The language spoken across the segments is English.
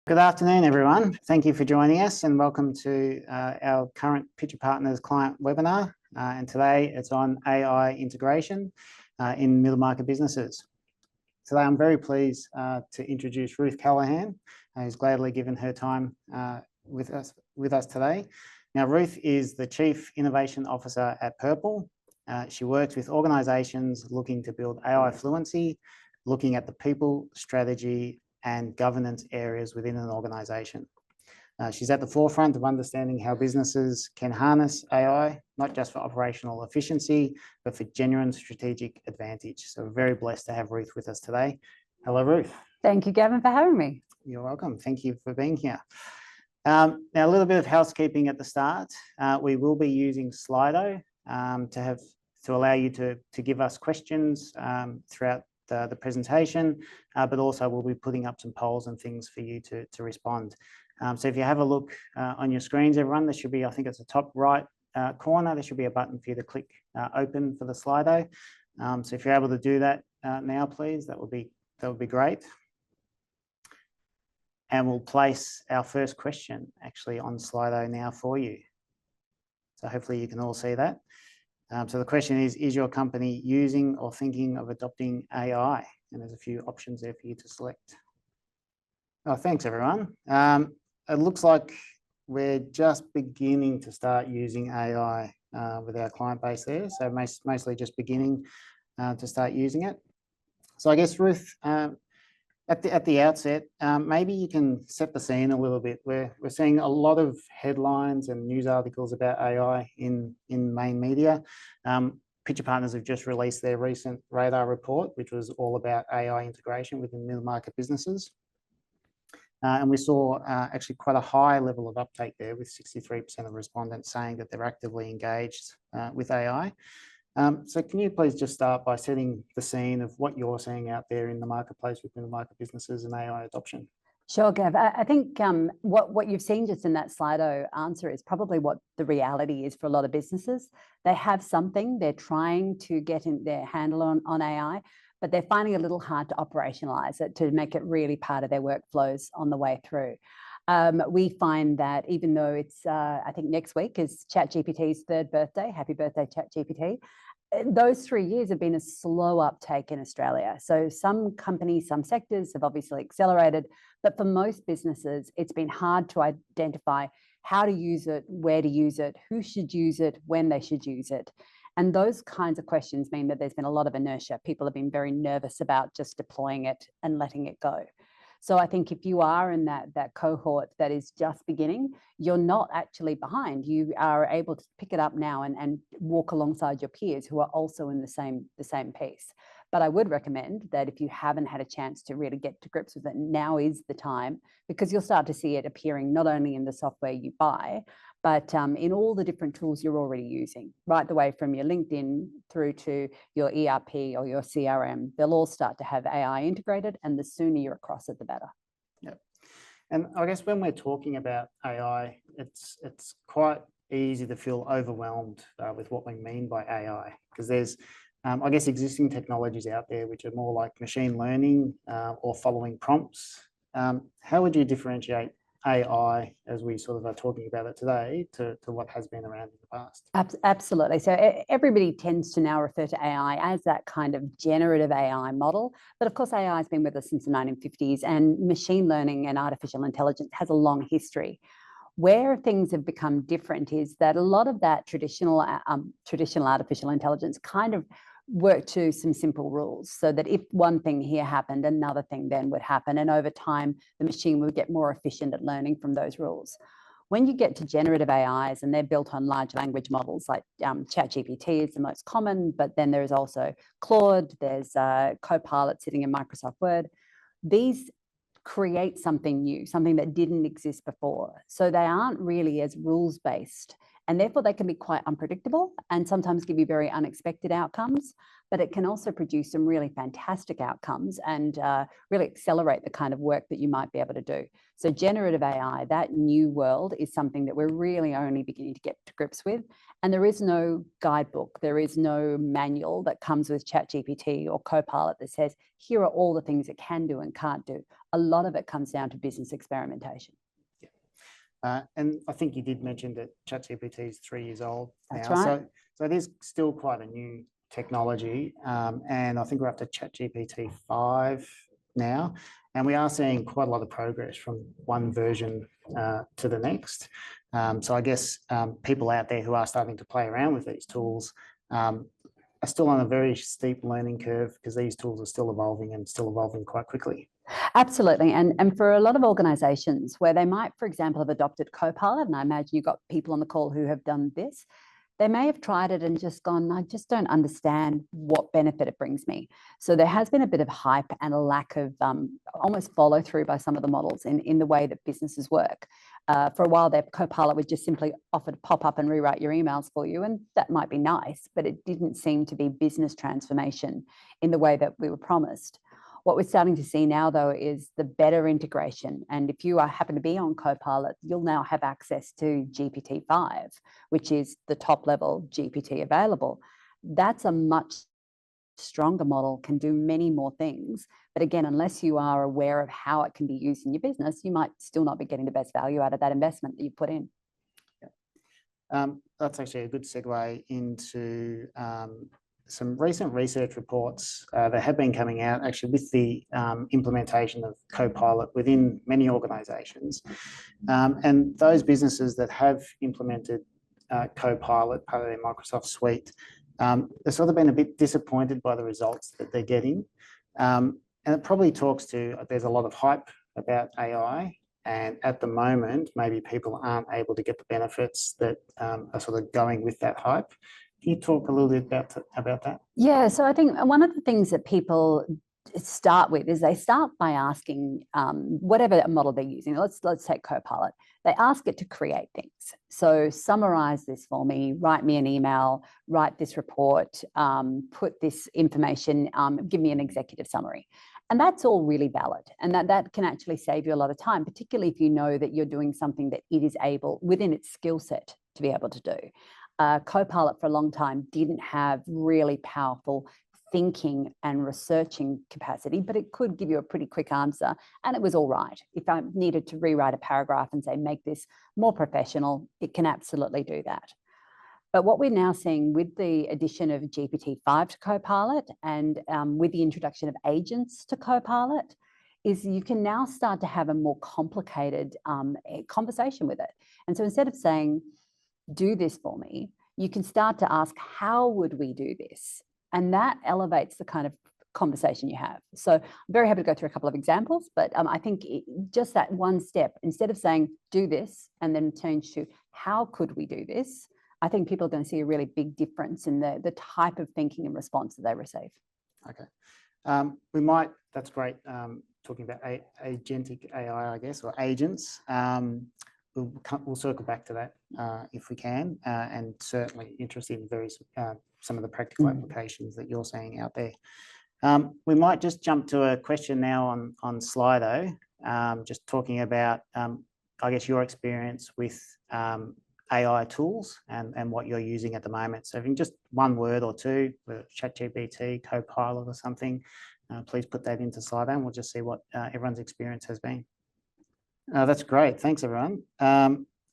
Good afternoon, everyone. Thank you for joining us and welcome to our current Pitcher Partners client webinar. And today it's on AI integration in middle market businesses. Today I'm very pleased to introduce Ruth Callaghan, who's gladly given her time with us today. Now, Ruth is the Chief Innovation Officer at Purple. She works with organisations looking to build AI fluency, looking at the people, strategy, and governance areas within an organisation. She's at the forefront of understanding how businesses can harness AI, not just for operational efficiency, but for genuine strategic advantage. So we're very blessed to have Ruth with us today. Hello, Ruth. Thank you, Gavin, for having me. You're welcome. Thank you for being here. Now, a little bit of housekeeping at the start. We will be using Slido to allow you to give us questions throughout the presentation, but also we'll be putting up some polls and things for you to respond. So if you have a look on your screens, everyone, there should be, I think it's the top right corner, there should be a button for you to click open for the Slido. So if you're able to do that now, please, that would be great. And we'll place our first question actually on Slido now for you. So hopefully you can all see that. So the question is your company using or thinking of adopting AI? And there's a few options there for you to select. Oh, thanks, everyone. It looks like we're just beginning to start using AI with our client base there. So mostly just beginning to start using it. So I guess, Ruth, at the outset, maybe you can set the scene a little bit. We're seeing a lot of headlines and news articles about AI in main media. Pitcher Partners have just released their recent radar report, which was all about AI integration within middle market businesses. And we saw actually quite a high level of uptake there, with 63% of respondents saying that they're actively engaged with AI. So can you please just start by setting the scene of what you're seeing out there in the marketplace with middle market businesses and AI adoption? Sure, Gav. I think what you've seen just in that Slido answer is probably what the reality is for a lot of businesses. They have something, they're trying to get their handle on AI, but they're finding it a little hard to operationalize it, to make it really part of their workflows on the way through. We find that even though it's, I think next week is ChatGPT's 3rd birthday, happy birthday ChatGPT, those 3 years have been a slow uptake in Australia. So some companies, some sectors have obviously accelerated, but for most businesses, it's been hard to identify how to use it, where to use it, who should use it, when they should use it. And those kinds of questions mean that there's been a lot of inertia. People have been very nervous about just deploying it and letting it go. So I think if you are in that cohort that is just beginning, you're not actually behind. You are able to pick it up now and walk alongside your peers who are also in the same piece. But I would recommend that if you haven't had a chance to really get to grips with it, now is the time, because you'll start to see it appearing not only in the software you buy, but in all the different tools you're already using, right the way from your LinkedIn through to your ERP or your CRM. They'll all start to have AI integrated, and the sooner you're across it, the better. Yep. And I guess when we're talking about AI, it's quite easy to feel overwhelmed with what we mean by AI, because there's, I guess, existing technologies out there which are more like machine learning or following prompts. How would you differentiate AI, as we sort of are talking about it today, to what has been around in the past? Absolutely. So everybody tends to now refer to AI as that kind of generative AI model. But of course, AI has been with us since the 1950s, and machine learning and artificial intelligence has a long history. Where things have become different is that a lot of that traditional artificial intelligence kind of work to some simple rules, so that if one thing here happened, another thing then would happen. And over time, the machine would get more efficient at learning from those rules. When you get to generative AIs, and they're built on large language models, like ChatGPT is the most common, but then there's also Claude, there's Copilot sitting in Microsoft Word. These create something new, something that didn't exist before. So they aren't really as rules-based And therefore, they can be quite unpredictable and sometimes give you very unexpected outcomes. But it can also produce some really fantastic outcomes and really accelerate the kind of work that you might be able to do. So generative AI, that new world, is something that we're really only beginning to get to grips with. And there is no guidebook, there is no manual that comes with ChatGPT or Copilot that says, here are all the things it can do and can't do. A lot of it comes down to business experimentation. And I think you did mention that ChatGPT is 3 years old now. That's right. So it is still quite a new technology. And I think we're up to ChatGPT 5 now. And we are seeing quite a lot of progress from one version to the next. So I guess people out there who are starting to play around with these tools are still on a very steep learning curve, because these tools are still evolving and still evolving quite quickly. Absolutely. And for a lot of organizations where they might, for example, have adopted Copilot, and I imagine you've got people on the call who have done this, they may have tried it and just gone, I just don't understand what benefit it brings me. So there has been a bit of hype and a lack of almost follow through by some of the models in the way that businesses work. For a while, their Copilot would just simply offer to pop up and rewrite your emails for you. And that might be nice, but it didn't seem to be business transformation in the way that we were promised. What we're starting to see now, though, is the better integration. And if you happen to be on Copilot, you'll now have access to GPT-5, which is the top level GPT available. That's a much stronger model, can do many more things. But again, unless you are aware of how it can be used in your business, you might still not be getting the best value out of that investment that you put in. That's actually a good segue into some recent research reports that have been coming out actually with the implementation of Copilot within many organisations. And those businesses that have implemented Copilot, part of their Microsoft suite, they've sort of been a bit disappointed by the results that they're getting. And it probably talks to, there's a lot of hype about AI, and at the moment, maybe people aren't able to get the benefits that are sort of going with that hype. Can you talk a little bit about that? Yeah, so I think one of the things that people start with is they start by asking whatever model they're using. Let's take Copilot. They ask it to create things. So summarize this for me, write me an email, write this report, put this information, give me an executive summary. And that's all really valid. And that can actually save you a lot of time, particularly if you know that you're doing something that it is able, within its skill set, to be able to do. Copilot for a long time didn't have really powerful thinking and researching capacity, but it could give you a pretty quick answer, and it was all right. If I needed to rewrite a paragraph and say, make this more professional, it can absolutely do that. But what we're now seeing with the addition of GPT-5 to Copilot and with the introduction of agents to Copilot is you can now start to have a more complicated conversation with it. And so instead of saying, do this for me, you can start to ask, how would we do this? And that elevates the kind of conversation you have. So I'm very happy to go through a couple of examples, but I think just that one step, instead of saying, do this, and then change to, how could we do this? I think people are going to see a really big difference in the type of thinking and response that they receive. Okay. That's great, talking about agentic AI, I guess, or agents. We'll circle back to that if we can, and certainly interested in some of the practical applications that you're seeing out there. We might just jump to a question now on Slido, just talking about, I guess, your experience with AI tools and what you're using at the moment. So if you can just one word or two, ChatGPT, Copilot or something, please put that into Slido and we'll just see what everyone's experience has been. That's great. Thanks, everyone.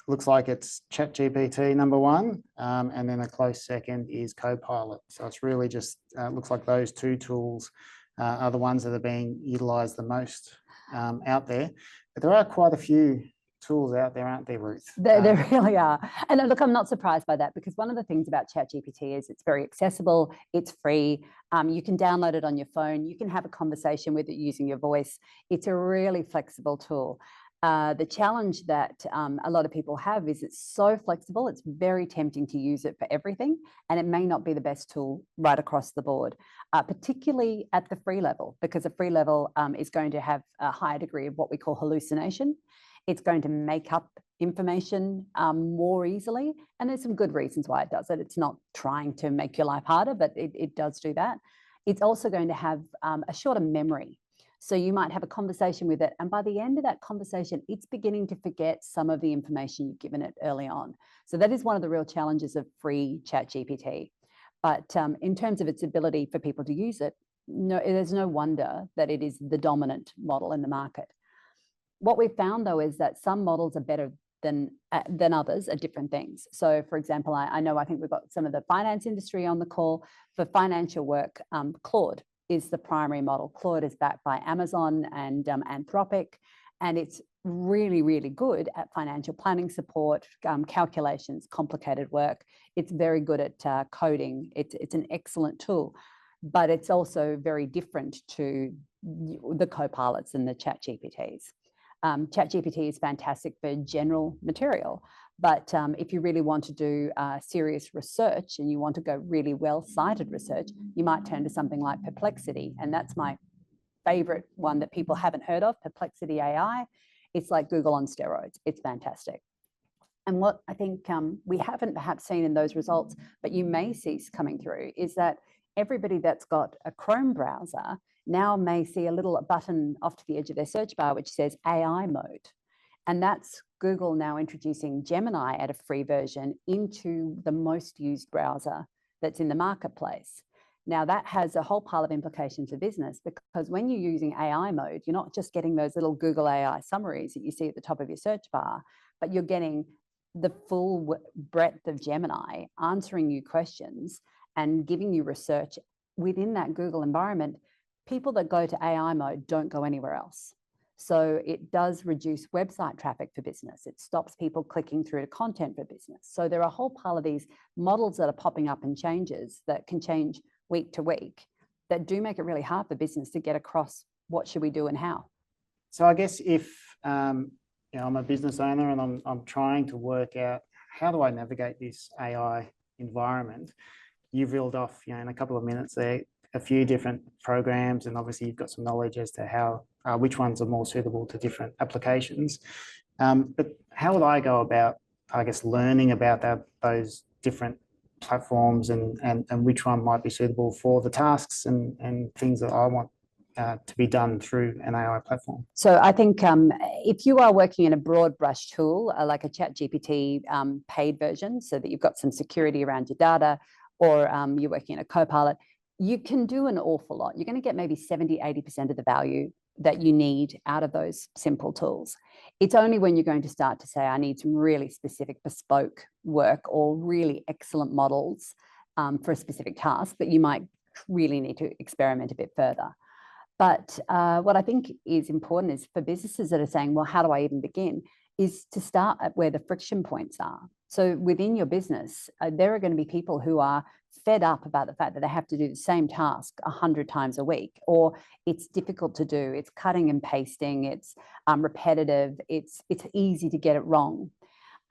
Looks like it's ChatGPT number one, and then a close second is Copilot. So it's really just looks like those two tools are the ones that are being utilised the most out there. But there are quite a few tools out there, aren't there, Ruth? There really are. And look, I'm not surprised by that, because one of the things about ChatGPT is it's very accessible, it's free, you can download it on your phone, you can have a conversation with it using your voice. It's a really flexible tool. The challenge that a lot of people have is it's so flexible, it's very tempting to use it for everything, and it may not be the best tool right across the board, particularly at the free level, because the free level is going to have a higher degree of what we call hallucination. It's going to make up information more easily. And there's some good reasons why it does it. It's not trying to make your life harder, but it does do that. It's also going to have a shorter memory. So you might have a conversation with it, and by the end of that conversation, it's beginning to forget some of the information you've given it early on. So that is one of the real challenges of free ChatGPT. But in terms of its ability for people to use it, no, there's no wonder that it is the dominant model in the market. What we've found, though, is that some models are better than others at different things. So, for example, I think we've got some of the finance industry on the call. For financial work, Claude is the primary model. Claude is backed by Amazon and Anthropic, and it's really, really good at financial planning support, calculations, complicated work. It's very good at coding. It's an excellent tool, but it's also very different to the Copilots and the ChatGPTs. ChatGPT is fantastic for general material, but if you really want to do serious research and you want to go really well-cited research, you might turn to something like Perplexity, and that's my favorite one that people haven't heard of, Perplexity AI. It's like Google on steroids. It's fantastic. And what I think we haven't perhaps seen in those results, but you may see coming through, is that everybody that's got a Chrome browser now may see a little button off to the edge of their search bar which says AI mode. And that's Google now introducing Gemini at a free version into the most used browser that's in the marketplace. Now that has a whole pile of implications for business, because when you're using AI mode, you're not just getting those little Google AI summaries that you see at the top of your search bar, but you're getting the full breadth of Gemini answering you questions and giving you research within that Google environment. People that go to AI mode don't go anywhere else. So it does reduce website traffic for business. It stops people clicking through to content for business. So there are a whole pile of these models that are popping up and changes that can change week to week that do make it really hard for business to get across what should we do and how. So I guess if I'm a business owner and I'm trying to work out how do I navigate this AI environment, you've reeled off, in a couple of minutes there, a few different programs, and obviously you've got some knowledge as to how which ones are more suitable to different applications. But how would I go about, I guess, learning about those different platforms and which one might be suitable for the tasks and things that I want to be done through an AI platform? So I think if you are working in a broad brush tool, like a ChatGPT paid version, so that you've got some security around your data, or you're working in a Copilot, you can do an awful lot. You're going to get maybe 70, 80% of the value that you need out of those simple tools. It's only when you're going to start to say, I need some really specific bespoke work or really excellent models for a specific task, that you might really need to experiment a bit further. But what I think is important is for businesses that are saying, well, how do I even begin, is to start at where the friction points are. So within your business, there are going to be people who are fed up about the fact that they have to do the same task 100 times a week, or it's difficult to do, it's cutting and pasting, it's repetitive, it's easy to get it wrong.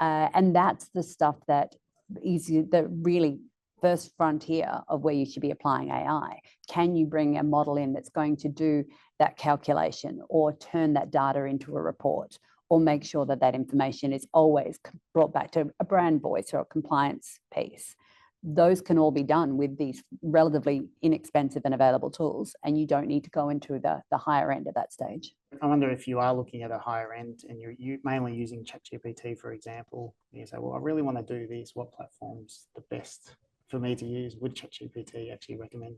And that's the stuff that is the really first frontier of where you should be applying AI. Can you bring a model in that's going to do that calculation, or turn that data into a report, or make sure that that information is always brought back to a brand voice or a compliance piece? Those can all be done with these relatively inexpensive and available tools, and you don't need to go into the higher end at that stage. I wonder if you are looking at a higher end and you're mainly using ChatGPT, for example, you say, well, I really want to do this. What platform's the best for me to use? Would ChatGPT actually recommend?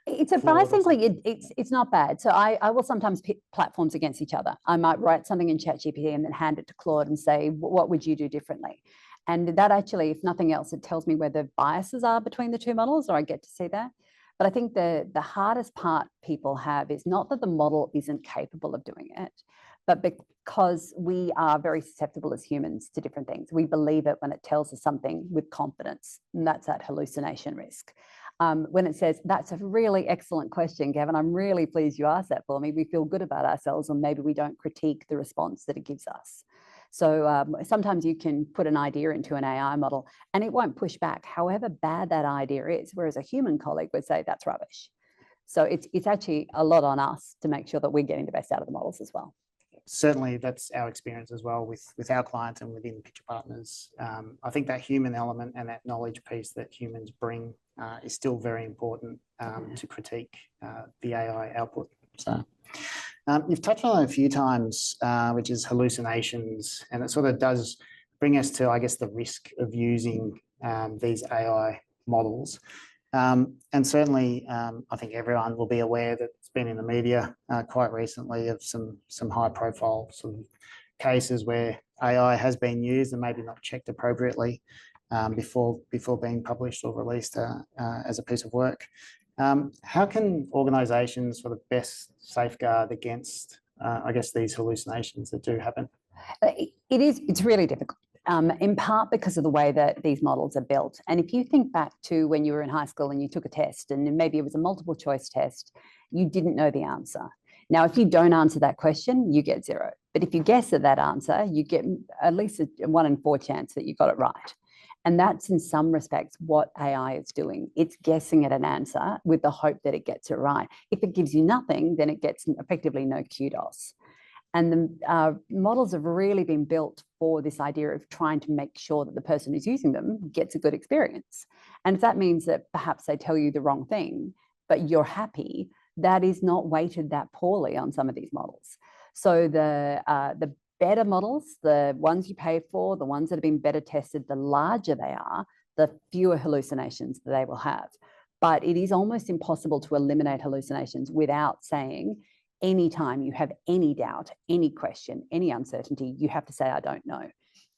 It's surprisingly, it's not bad. So I will sometimes pit platforms against each other. I might write something in ChatGPT and then hand it to Claude and say, what would you do differently? And that actually, if nothing else, it tells me where the biases are between the two models, or I get to see that. But I think the hardest part people have is not that the model isn't capable of doing it, but because we are very susceptible as humans to different things. We believe it when it tells us something with confidence, and that's that hallucination risk. When it says, that's a really excellent question, Gavin, I'm really pleased you asked that for me, we feel good about ourselves, or maybe we don't critique the response that it gives us. So sometimes you can put an idea into an AI model and it won't push back, however bad that idea is, whereas a human colleague would say, that's rubbish. So it's actually a lot on us to make sure that we're getting the best out of the models as well. certainly that's our experience as well with our clients and within Picture Partners. I think that human element and that knowledge piece that humans bring is still very important to critique the AI output. So you've touched on it a few times, which is hallucinations, and it sort of does bring us to, I guess, the risk of using these AI models. And certainly, I think everyone will be aware that it's been in the media quite recently of some high-profile sort of cases where AI has been used and maybe not checked appropriately before being published or released as a piece of work. How can organisations sort of best safeguard against, I guess, these hallucinations that do happen? It's really difficult. In part because of the way that these models are built. And if you think back to when you were in high school and you took a test and maybe it was a multiple choice test, you didn't know the answer. Now, if you don't answer that question, you get 0. But if you guess at that answer, you get at least a 1 in 4 chance that you got it right. And that's in some respects what AI is doing. It's guessing at an answer with the hope that it gets it right. If it gives you nothing, then it gets effectively no kudos. And the models have really been built for this idea of trying to make sure that the person who's using them gets a good experience. And if that means that perhaps they tell you the wrong thing, but you're happy, that is not weighted that poorly on some of these models. So the better models, the ones you pay for, the ones that have been better tested, the larger they are, the fewer hallucinations that they will have. But it is almost impossible to eliminate hallucinations without saying, anytime you have any doubt, any question, any uncertainty, you have to say, I don't know.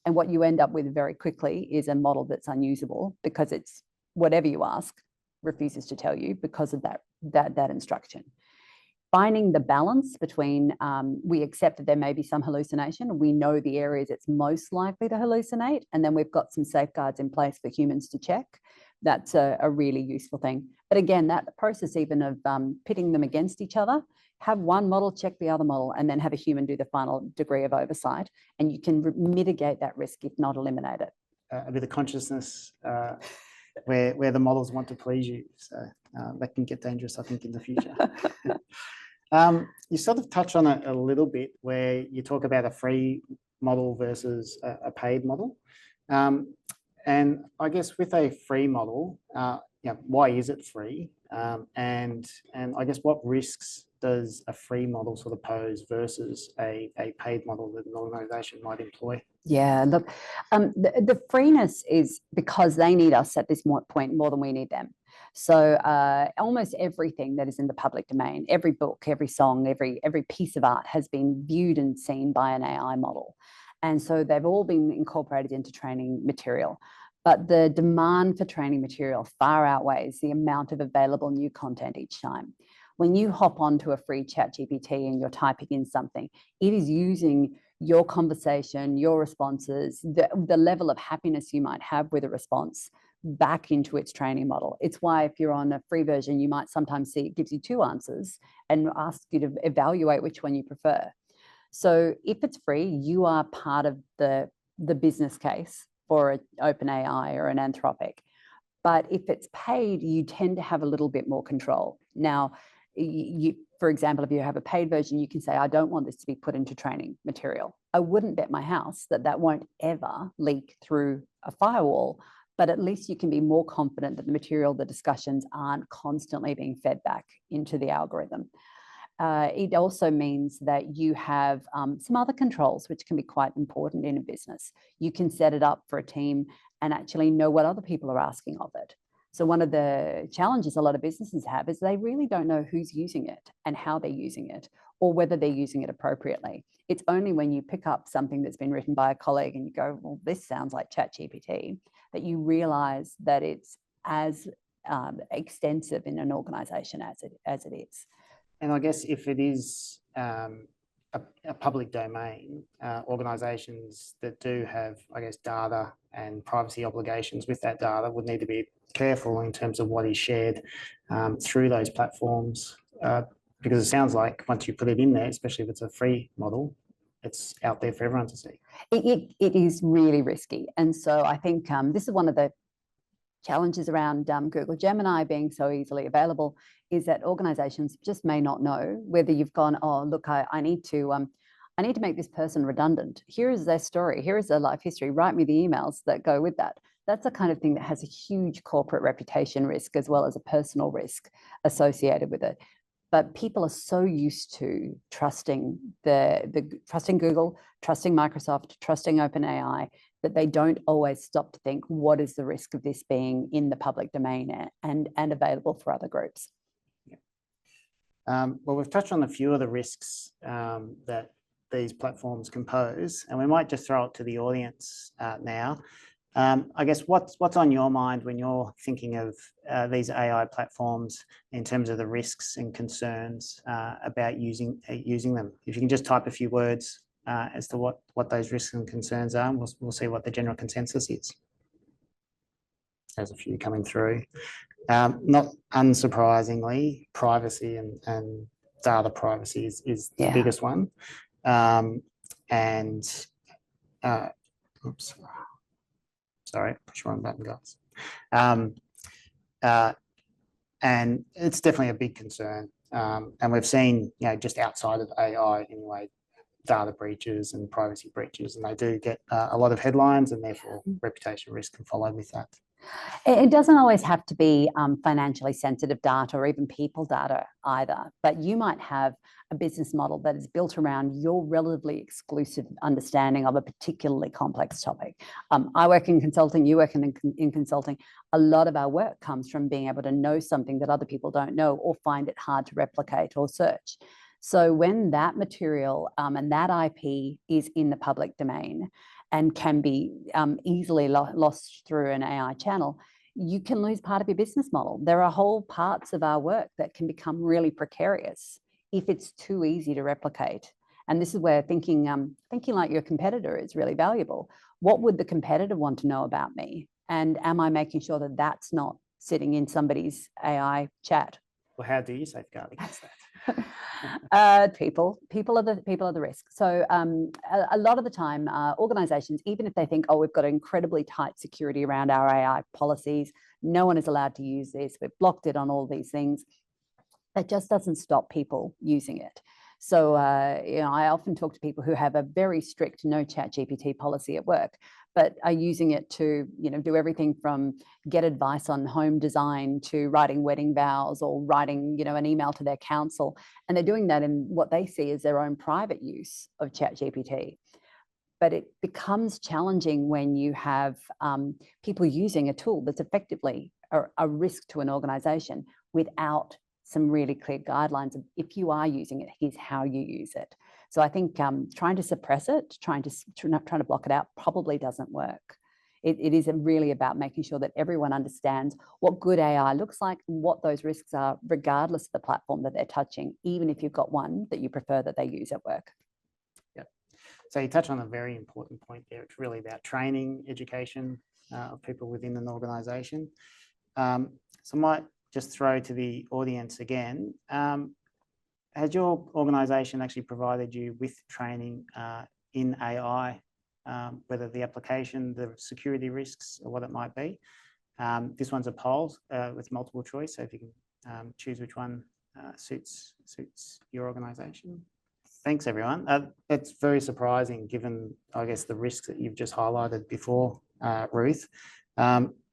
And what you end up with very quickly is a model that's unusable because it's whatever you ask refuses to tell you because of that instruction. Finding the balance between we accept that there may be some hallucination, we know the areas it's most likely to hallucinate, and then we've got some safeguards in place for humans to check. That's a really useful thing. But again, that process even of pitting them against each other, have one model check the other model and then have a human do the final degree of oversight, and you can mitigate that risk if not eliminate it. A bit of consciousness where the models want to please you, so that can get dangerous, I think, in the future. You sort of touch on it a little bit where you talk about a free model versus a paid model, and I guess with a free model, why is it free, and I guess what risks does a free model sort of pose versus a paid model that an organisation might employ? Yeah, look, the freeness is because they need us at this point more than we need them. So almost everything that is in the public domain, every book, every song, every piece of art has been viewed and seen by an AI model. And so they've all been incorporated into training material. But the demand for training material far outweighs the amount of available new content each time. When you hop onto a free ChatGPT and you're typing in something, it is using your conversation, your responses, the level of happiness you might have with a response back into its training model. It's why if you're on a free version, you might sometimes see it gives you 2 answers and asks you to evaluate which one you prefer. So if it's free, you are part of the business case for an OpenAI or an Anthropic. But if it's paid, you tend to have a little bit more control. Now, for example, if you have a paid version, you can say, I don't want this to be put into training material. I wouldn't bet my house that won't ever leak through a firewall, but at least you can be more confident that the material, the discussions aren't constantly being fed back into the algorithm. It also means that you have some other controls, which can be quite important in a business. You can set it up for a team and actually know what other people are asking of it. So one of the challenges a lot of businesses have is they really don't know who's using it and how they're using it or whether they're using it appropriately. It's only when you pick up something that's been written by a colleague and you go, well, this sounds like ChatGPT, that you realize that it's as extensive in an organization as it is. And I guess if it is a public domain, organisations that do have, I guess, data and privacy obligations with that data would need to be careful in terms of what is shared through those platforms, because it sounds like once you put it in there, especially if it's a free model, it's out there for everyone to see. It is really risky. And so I think this is one of the challenges around Google Gemini being so easily available, is that organizations just may not know whether you've gone, oh, look, I need to I need to make this person redundant. Here is their story. Here is their life history. Write me the emails that go with that. That's the kind of thing that has a huge corporate reputation risk as well as a personal risk associated with it. But people are so used to trusting trusting Google, trusting Microsoft, trusting OpenAI, that they don't always stop to think, what is the risk of this being in the public domain and available for other groups? Well, we've touched on a few of the risks that these platforms can pose, and we might just throw it to the audience now. I guess what's on your mind when you're thinking of these AI platforms in terms of the risks and concerns about using them? If you can just type a few words as to what those risks and concerns are, and we'll see what the general consensus is. There's a few coming through. Not unsurprisingly, privacy and data privacy is the biggest one. Oops. Sorry, push wrong button, guys. And it's definitely a big concern. And we've seen, just outside of AI anyway, data breaches and privacy breaches, and they do get a lot of headlines, and therefore reputation risk can follow with that. It doesn't always have to be financially sensitive data or even people data either, but you might have a business model that is built around your relatively exclusive understanding of a particularly complex topic. I work in consulting, you work in consulting. A lot of our work comes from being able to know something that other people don't know or find it hard to replicate or search. So when that material and that IP is in the public domain and can be easily lost through an AI channel, you can lose part of your business model. There are whole parts of our work that can become really precarious if it's too easy to replicate. And this is where thinking like your competitor is really valuable. What would the competitor want to know about me? And am I making sure that that's not sitting in somebody's AI chat? Well, how do you safeguard against that? People are the risk. So a lot of the time, organizations, even if they think, oh, we've got incredibly tight security around our AI policies, no one is allowed to use this, we've blocked it on all these things, that just doesn't stop people using it. So I often talk to people who have a very strict no ChatGPT policy at work, but are using it to do everything from get advice on home design to writing wedding vows or writing an email to their counsel, and they're doing that in what they see as their own private use of ChatGPT. But it becomes challenging when you have people using a tool that's effectively a risk to an organization without some really clear guidelines of, if you are using it, here's how you use it. So I think trying to suppress it, trying to block it out probably doesn't work. It is really about making sure that everyone understands what good AI looks like and what those risks are, regardless of the platform that they're touching, even if you've got one that you prefer that they use at work. Yeah. So you touch on a very important point there. It's really about training, education of people within an organisation. So I might just throw to the audience again. Has your organisation actually provided you with training in AI, whether the application, the security risks, or what it might be? This one's a poll with multiple choice, so if you can choose which one suits your organisation. Thanks, everyone. That's very surprising, given, I guess, the risks that you've just highlighted before, Ruth.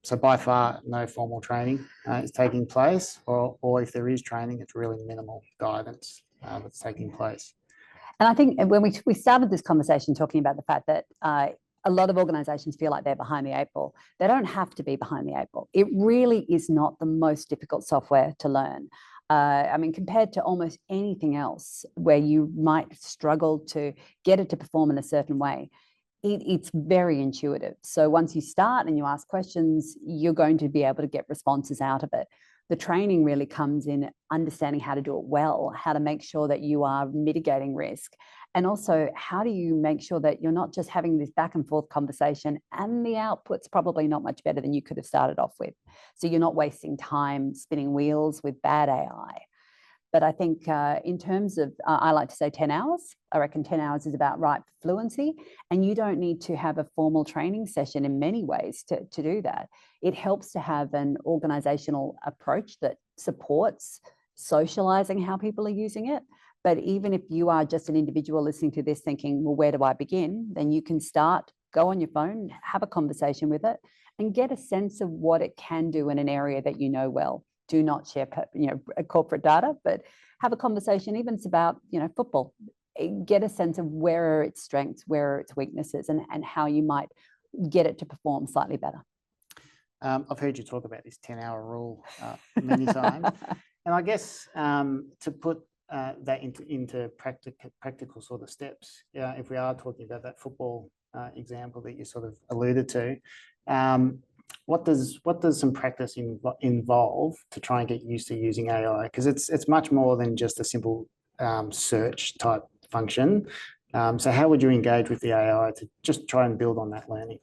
So by far, no formal training is taking place, or if there is training, it's really minimal guidance that's taking place. And I think when we started this conversation talking about the fact that a lot of organizations feel like they're behind the eight ball. They don't have to be behind the eight ball. It really is not the most difficult software to learn. I mean, compared to almost anything else where you might struggle to get it to perform in a certain way, it's very intuitive. So once you start and you ask questions, you're going to be able to get responses out of it. The training really comes in understanding how to do it well, how to make sure that you are mitigating risk, and also how do you make sure that you're not just having this back and forth conversation and the output's probably not much better than you could have started off with. So you're not wasting time spinning wheels with bad AI. But I think in terms of, I like to say 10 hours. I reckon 10 hours is about right for fluency. And you don't need to have a formal training session in many ways to do that. It helps to have an organizational approach that supports socializing how people are using it. But even if you are just an individual listening to this thinking, well, where do I begin? Then you can start, go on your phone, have a conversation with it, and get a sense of what it can do in an area that you know well. Do not share, corporate data, but have a conversation, even if it's about, football. Get a sense of where are its strengths, where are its weaknesses, and how you might get it to perform slightly better. I've heard you talk about this 10-hour rule many times. And I guess to put that into practical sort of steps, if we are talking about that football example that you sort of alluded to, what does some practice involve to try and get used to using AI? Because it's much more than just a simple search type function. So how would you engage with the AI to just try and build on that learning?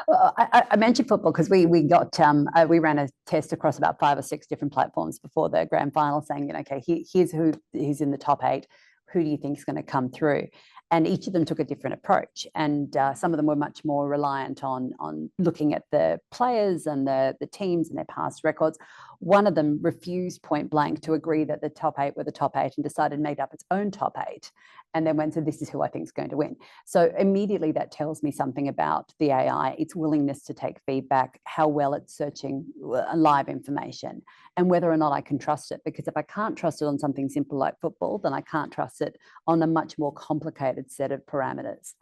Well, I mentioned football because we ran a test across about 5 or 6 different platforms before the grand final, saying, okay, here's who's in the top 8. Who do you think is going to come through? And each of them took a different approach. And some of them were much more reliant on looking at the players and the teams and their past records. One of them refused point blank to agree that the top 8 were the top 8 and decided made up its own top 8. And then went, so this is who I think is going to win. So immediately that tells me something about the AI, its willingness to take feedback, how well it's searching live information, and whether or not I can trust it. Because if I can't trust it on something simple like football, then I can't trust it on a much more complicated set of parameters.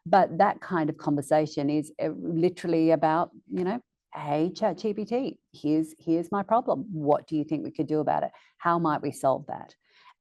But that kind of conversation is literally about, hey, ChatGPT, here's my problem. What do you think we could do about it? How might we solve that?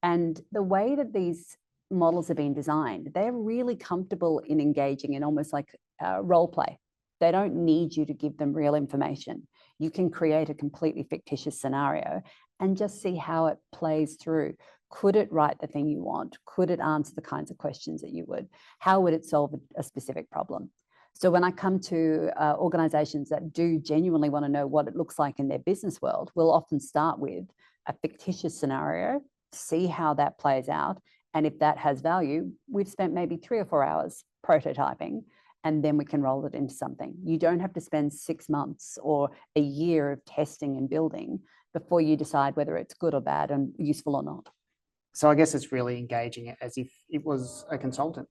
And the way that these models have been designed, they're really comfortable in engaging in almost like role play. They don't need you to give them real information. You can create a completely fictitious scenario and just see how it plays through. Could it write the thing you want? Could it answer the kinds of questions that you would? How would it solve a specific problem? So when I come to organizations that do genuinely want to know what it looks like in their business world, we'll often start with a fictitious scenario, see how that plays out. And if that has value, we've spent maybe 3 or 4 hours prototyping, and then we can roll it into something. You don't have to spend 6 months or a year of testing and building before you decide whether it's good or bad and useful or not. So I guess it's really engaging it as if it was a consultant.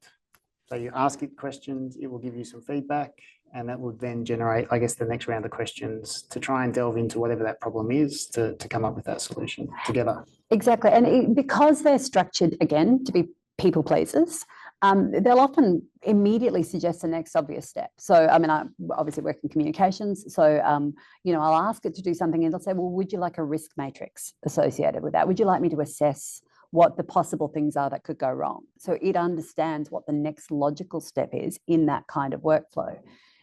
So you ask it questions, it will give you some feedback, and that would then generate, I guess, the next round of questions to try and delve into whatever that problem is to come up with that solution together. Exactly. And because they're structured, again, to be people pleasers, they'll often immediately suggest the next obvious step. So, I mean, I obviously work in communications. So, I'll ask it to do something and it'll say, well, would you like a risk matrix associated with that? Would you like me to assess what the possible things are that could go wrong? So it understands what the next logical step is in that kind of workflow.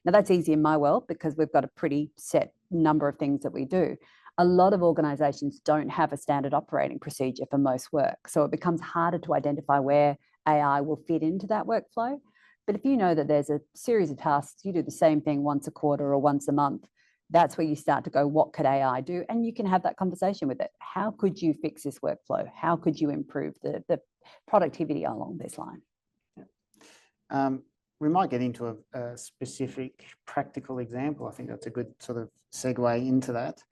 Now, that's easy in my world because we've got a pretty set number of things that we do. A lot of organizations don't have a standard operating procedure for most work. So it becomes harder to identify where AI will fit into that workflow. But if you know that there's a series of tasks, you do the same thing once a quarter or once a month, that's where you start to go, what could AI do? And you can have that conversation with it. How could you fix this workflow? How could you improve the productivity along this line? We might get into a specific practical example. I think that's a good sort of segue into that.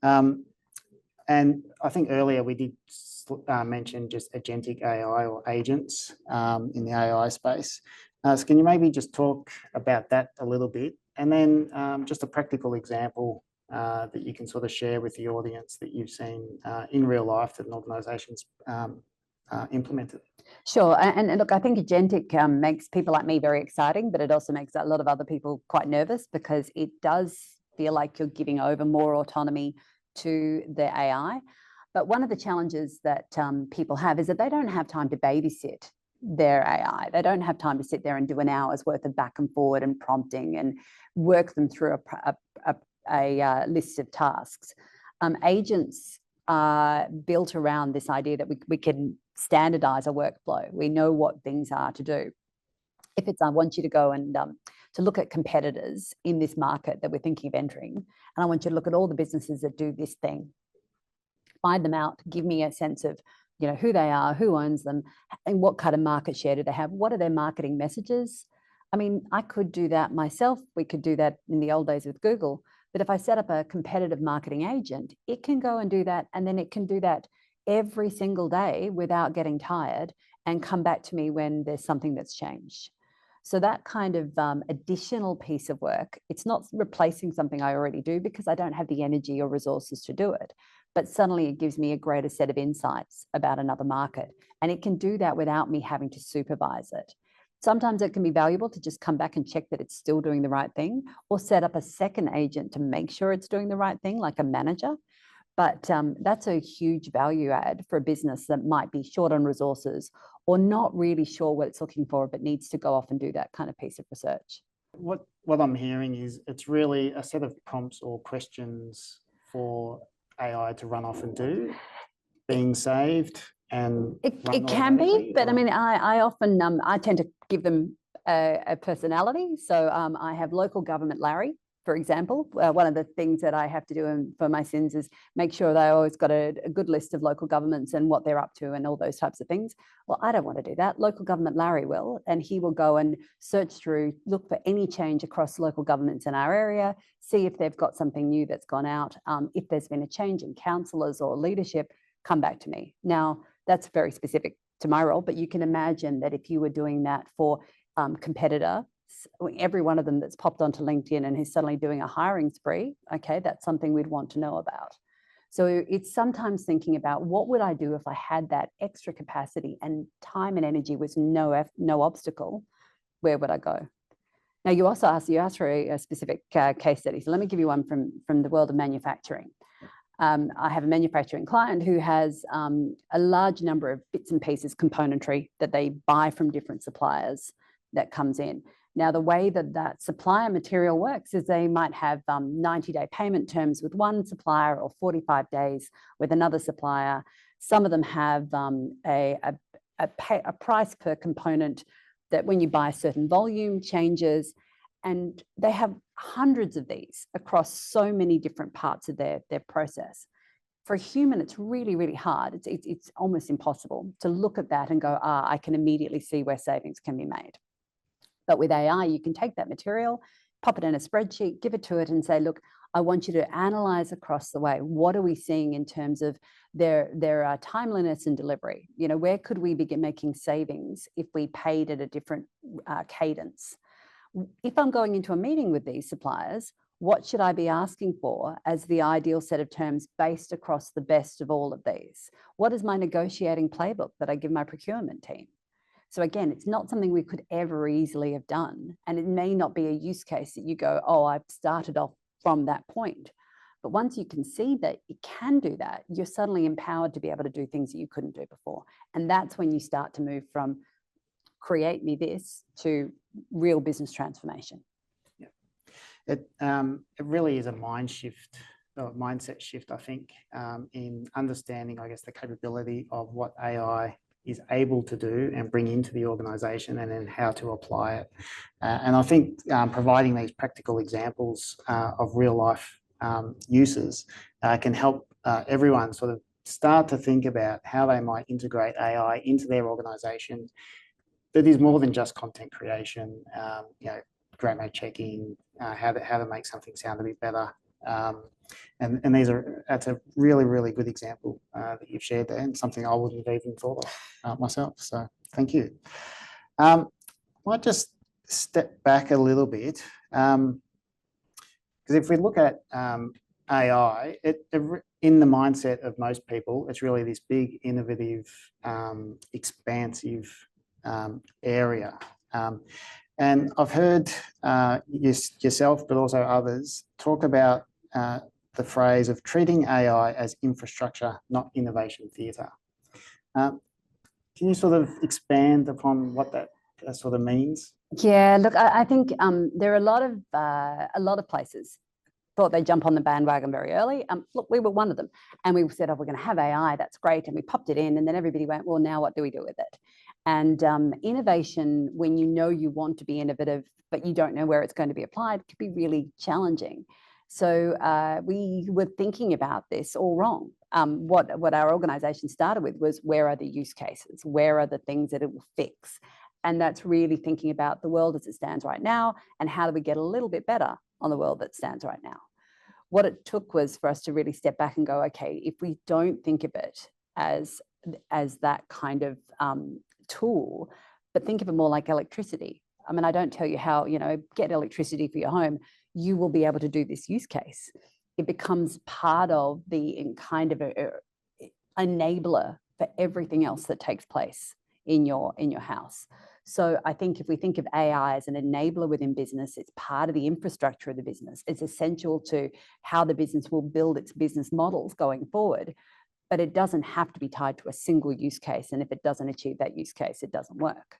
And I think earlier we did mention just agentic AI or agents in the AI space. So can you maybe just talk about that a little bit? And then just a practical example that you can sort of share with the audience that you've seen in real life that an organisation's implemented. Sure. And look, I think agentic makes people like me very exciting, but it also makes a lot of other people quite nervous because it does feel like you're giving over more autonomy to the AI. But one of the challenges that people have is that they don't have time to babysit their AI. They don't have time to sit there and do an hour's worth of back and forward and prompting and work them through a list of tasks. Agents are built around this idea that we can standardize a workflow. We know what things are to do. If it's, I want you to go and to look at competitors in this market that we're thinking of entering, and I want you to look at all the businesses that do this thing, find them out, give me a sense of who they are, who owns them, and what kind of market share do they have? What are their marketing messages? I mean, I could do that myself. We could do that in the old days with Google. But if I set up a competitive marketing agent, it can go and do that. And then it can do that every single day without getting tired and come back to me when there's something that's changed. So that kind of additional piece of work, it's not replacing something I already do because I don't have the energy or resources to do it, but suddenly it gives me a greater set of insights about another market. And it can do that without me having to supervise it. Sometimes it can be valuable to just come back and check that it's still doing the right thing, or set up a second agent to make sure it's doing the right thing, like a manager. But that's a huge value add for a business that might be short on resources or not really sure what it's looking for, but needs to go off and do that kind of piece of research. What I'm hearing is it's really a set of prompts or questions for AI to run off and do, being saved, and it can be, but I mean, I often I tend to give them a personality. So I have local government Larry, for example. One of the things that I have to do for my sins is make sure they always got a good list of local governments and what they're up to and all those types of things. Well, I don't want to do that. Local government Larry will, and he will go and search through, look for any change across local governments in our area, see if they've got something new that's gone out. If there's been a change in councillors or leadership, come back to me. Now, that's very specific to my role, but you can imagine that if you were doing that for competitor, every one of them that's popped onto LinkedIn and who's suddenly doing a hiring spree, okay, that's something we'd want to know about. So it's sometimes thinking about what would I do if I had that extra capacity and time and energy was no obstacle, where would I go? Now, you asked for a specific case study. So let me give you one from the world of manufacturing. I have a manufacturing client who has a large number of bits and pieces, componentry that they buy from different suppliers that comes in. Now, the way that supplier material works is they might have 90-day payment terms with one supplier or 45 days with another supplier. Some of them have a price per component that when you buy a certain volume changes, and they have hundreds of these across so many different parts of their process. For a human, it's really, really hard. It's almost impossible to look at that and go, I can immediately see where savings can be made. But with AI, you can take that material, pop it in a spreadsheet, give it to it and say, look, I want you to analyze across the way. What are we seeing in terms of their timeliness and delivery? You know, where could we begin making savings if we paid at a different cadence? If I'm going into a meeting with these suppliers, what should I be asking for as the ideal set of terms based across the best of all of these? What is my negotiating playbook that I give my procurement team? So again, it's not something we could ever easily have done. And it may not be a use case that you go, oh, I've started off from that point. But once you can see that you can do that, you're suddenly empowered to be able to do things that you couldn't do before. And that's when you start to move from create me this to real business transformation. Yeah, it really is a mindset shift, I think, in understanding, I guess, the capability of what AI is able to do and bring into the organisation, and then how to apply it. And I think providing these practical examples of real life uses can help everyone sort of start to think about how they might integrate AI into their organisation. That is more than just content creation, grammar checking, how to make something sound a bit better. And that's a really, really good example that you've shared there, and something I wouldn't have even thought of myself. So thank you. I might just step back a little bit, because if we look at AI, in the mindset of most people, it's really this big, innovative, expansive area. And I've heard yourself, but also others, talk about the phrase of treating AI as infrastructure, not innovation theatre. Can you sort of expand upon what that sort of means? Yeah, look, I think there are a lot of places thought they'd jump on the bandwagon very early. Look, we were one of them, and we said, oh, we're going to have AI, that's great, and we popped it in, and then everybody went, well, now what do we do with it? And innovation, when you know you want to be innovative, but you don't know where it's going to be applied, could be really challenging. So we were thinking about this all wrong. What our organisation started with was, where are the use cases? Where are the things that it will fix? And that's really thinking about the world as it stands right now, and how do we get a little bit better on the world that stands right now. What it took was for us to really step back and go, okay, if we don't think of it as that kind of tool, but think of it more like electricity. I mean, I don't tell you how, get electricity for your home. You will be able to do this use case. It becomes part of the kind of a enabler for everything else that takes place in your house. So I think if we think of AI as an enabler within business, it's part of the infrastructure of the business. It's essential to how the business will build its business models going forward, but it doesn't have to be tied to a single use case. And if it doesn't achieve that use case, it doesn't work.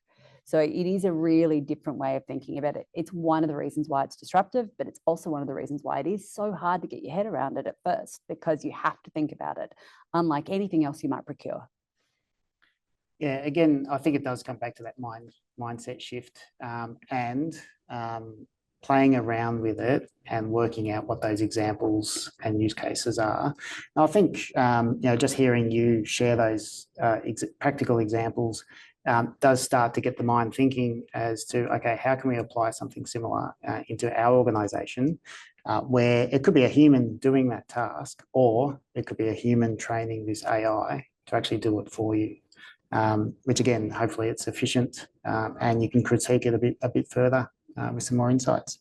So it is a really different way of thinking about it. It's one of the reasons why it's disruptive, but it's also one of the reasons why it is so hard to get your head around it at first, because you have to think about it, unlike anything else you might procure. Yeah, again, I think it does come back to that mindset shift and playing around with it and working out what those examples and use cases are. And I think, just hearing you share those practical examples does start to get the mind thinking as to, okay, how can we apply something similar into our organisation where it could be a human doing that task, or it could be a human training this AI to actually do it for you. Which again, hopefully it's efficient and you can critique it a bit further with some more insights.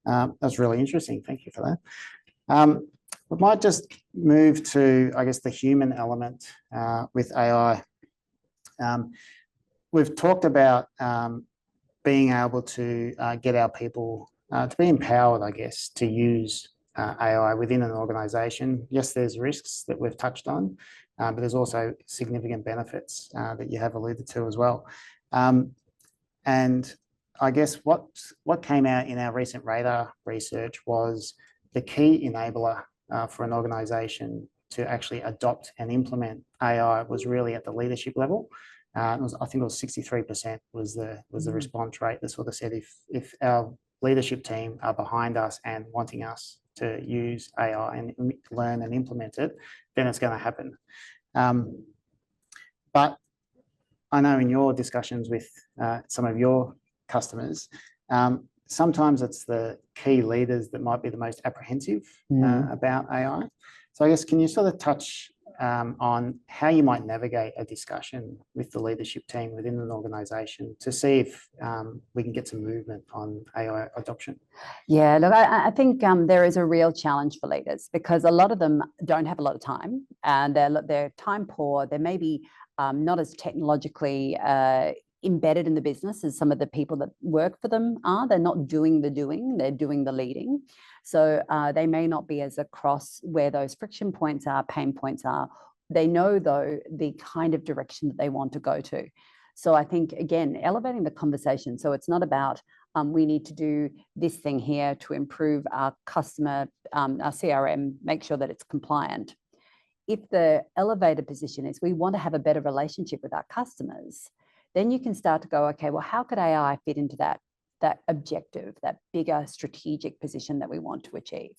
That's really interesting. Thank you for that. We might just move to, I guess, the human element with AI. We've talked about being able to get our people to be empowered, I guess, to use AI within an organisation. Yes, there's risks that we've touched on, but there's also significant benefits that you have alluded to as well. And I guess what came out in our recent radar research was the key enabler for an organisation to actually adopt and implement AI was really at the leadership level. I think it was 63% was the response rate that sort of said if our leadership team are behind us and wanting us to use AI and learn and implement it, then it's going to happen. But I know in your discussions with some of your customers, sometimes it's the key leaders that might be the most apprehensive about AI. So I guess, can you sort of touch on how you might navigate a discussion with the leadership team within an organisation to see if we can get some movement on AI adoption? Yeah, look, I think there is a real challenge for leaders because a lot of them don't have a lot of time and they're time poor. They may be not as technologically embedded in the business as some of the people that work for them are. They're not doing the doing, they're doing the leading. So they may not be as across where those friction points are, pain points are. They know, though, the kind of direction that they want to go to. So I think, again, elevating the conversation. So it's not about we need to do this thing here to improve our customer, our CRM, make sure that it's compliant. If the elevator position is we want to have a better relationship with our customers, then you can start to go, okay, well, how could AI fit into that objective, that bigger strategic position that we want to achieve?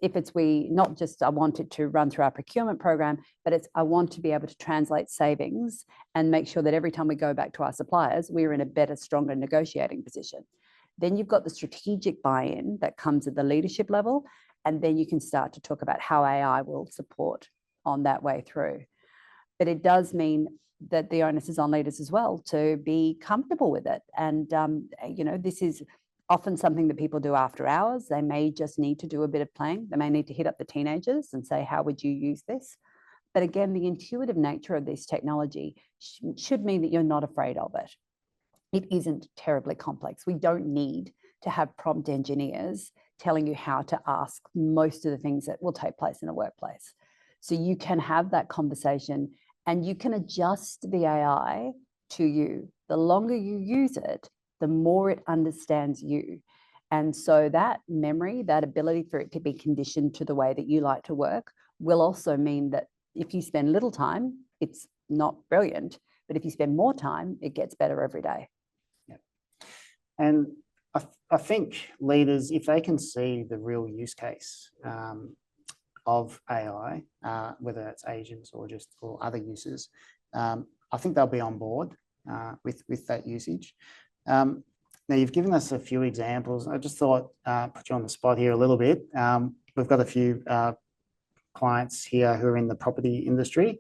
If it's not just I want it to run through our procurement program, but it's I want to be able to translate savings and make sure that every time we go back to our suppliers, we're in a better, stronger negotiating position. Then you've got the strategic buy-in that comes at the leadership level, and then you can start to talk about how AI will support on that way through. But it does mean that the onus is on leaders as well to be comfortable with it. And, this is often something that people do after hours. They may just need to do a bit of playing. They may need to hit up the teenagers and say, how would you use this? But again, the intuitive nature of this technology should mean that you're not afraid of it. It isn't terribly complex. We don't need to have prompt engineers telling you how to ask most of the things that will take place in a workplace. So you can have that conversation and you can adjust the AI to you. The longer you use it, the more it understands you. And so that memory, that ability for it to be conditioned to the way that you like to work will also mean that if you spend little time, it's not brilliant, but if you spend more time, it gets better every day. Yeah. And I think leaders, if they can see the real use case of AI, whether it's agents or other uses, I think they'll be on board with that usage. Now, you've given us a few examples. I just thought put you on the spot here a little bit. We've got a few clients here who are in the property industry.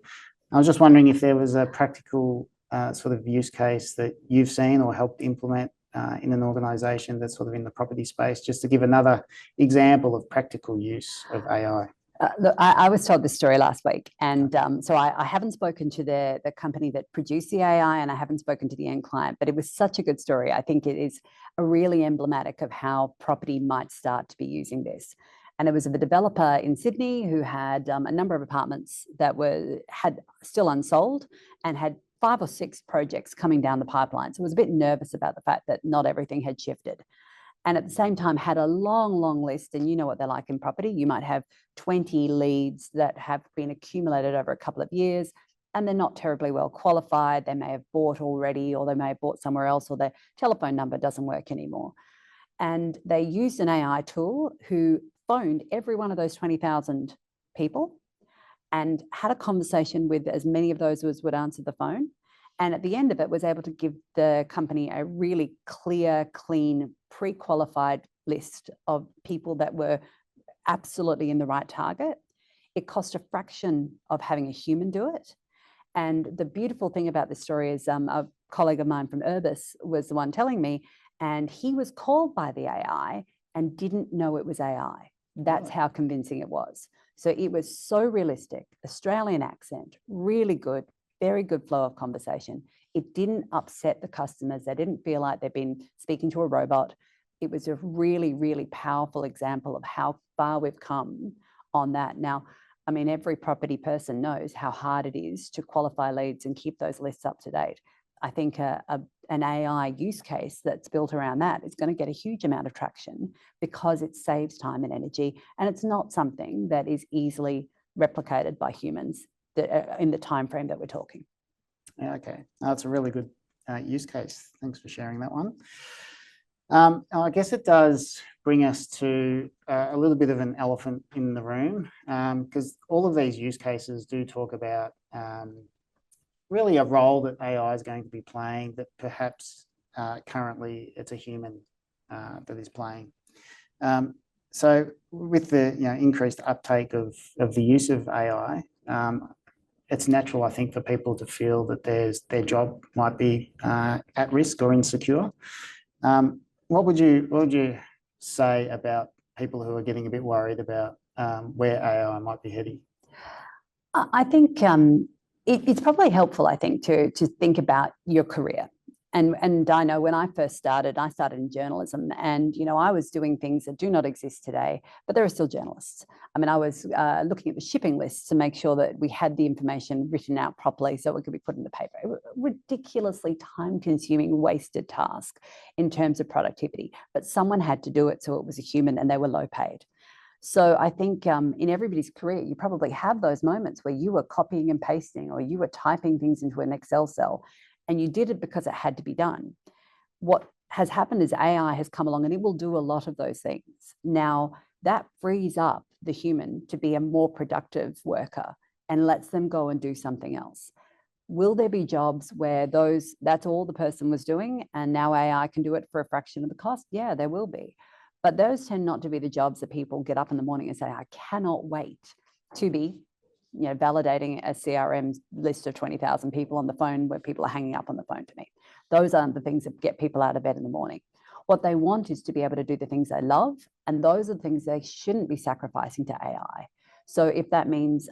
I was just wondering if there was a practical sort of use case that you've seen or helped implement in an organisation that's sort of in the property space, just to give another example of practical use of AI. Look, I was told this story last week, and so I haven't spoken to the company that produced the AI, and I haven't spoken to the end client, but it was such a good story. I think it is a really emblematic of how property might start to be using this. And it was of a developer in Sydney who had a number of apartments that had still unsold and had 5 or 6 projects coming down the pipeline. So it was a bit nervous about the fact that not everything had shifted. And at the same time had a long list, and you know what they're like in property. You might have 20 leads that have been accumulated over a couple of years, and they're not terribly well qualified. They may have bought already, or they may have bought somewhere else, or their telephone number doesn't work anymore. And they used an AI tool who phoned every one of those 20,000 people and had a conversation with as many of those as would answer the phone. And at the end of it, was able to give the company a really clear, clean, pre-qualified list of people that were absolutely in the right target. It cost a fraction of having a human do it. And the beautiful thing about this story is a colleague of mine from Urbis was the one telling me, and he was called by the AI and didn't know it was AI. That's how convincing it was. So it was so realistic, Australian accent, really good, very good flow of conversation. It didn't upset the customers. They didn't feel like they'd been speaking to a robot. It was a really powerful example of how far we've come on that. Now, I mean, every property person knows how hard it is to qualify leads and keep those lists up to date. I think an AI use case that's built around that is going to get a huge amount of traction because it saves time and energy, and it's not something that is easily replicated by humans in the time frame that we're talking. Yeah, okay, that's a really good use case. Thanks for sharing that one. I guess it does bring us to a little bit of an elephant in the room, because all of these use cases do talk about really a role that AI is going to be playing that perhaps currently it's a human that is playing. So with the increased uptake of the use of AI, it's natural, I think, for people to feel that their job might be at risk or insecure. What would you say about people who are getting a bit worried about where AI might be heading? I think it's probably helpful, I think, to think about your career. And I know when I first started, I started in journalism, and I was doing things that do not exist today, but there are still journalists. I mean, I was looking at the shipping lists to make sure that we had the information written out properly so it could be put in the paper. A ridiculously time-consuming, wasted task in terms of productivity, but someone had to do it, so it was a human, and they were low paid. So I think in everybody's career, you probably have those moments where you were copying and pasting, or you were typing things into an Excel cell, and you did it because it had to be done. What has happened is AI has come along and it will do a lot of those things. Now, that frees up the human to be a more productive worker and lets them go and do something else. Will there be jobs where that's all the person was doing and now AI can do it for a fraction of the cost? Yeah, there will be. But those tend not to be the jobs that people get up in the morning and say, I cannot wait to be validating a CRM list of 20,000 people on the phone where people are hanging up on the phone to me. Those aren't the things that get people out of bed in the morning. What they want is to be able to do the things they love, and those are the things they shouldn't be sacrificing to AI. So if that means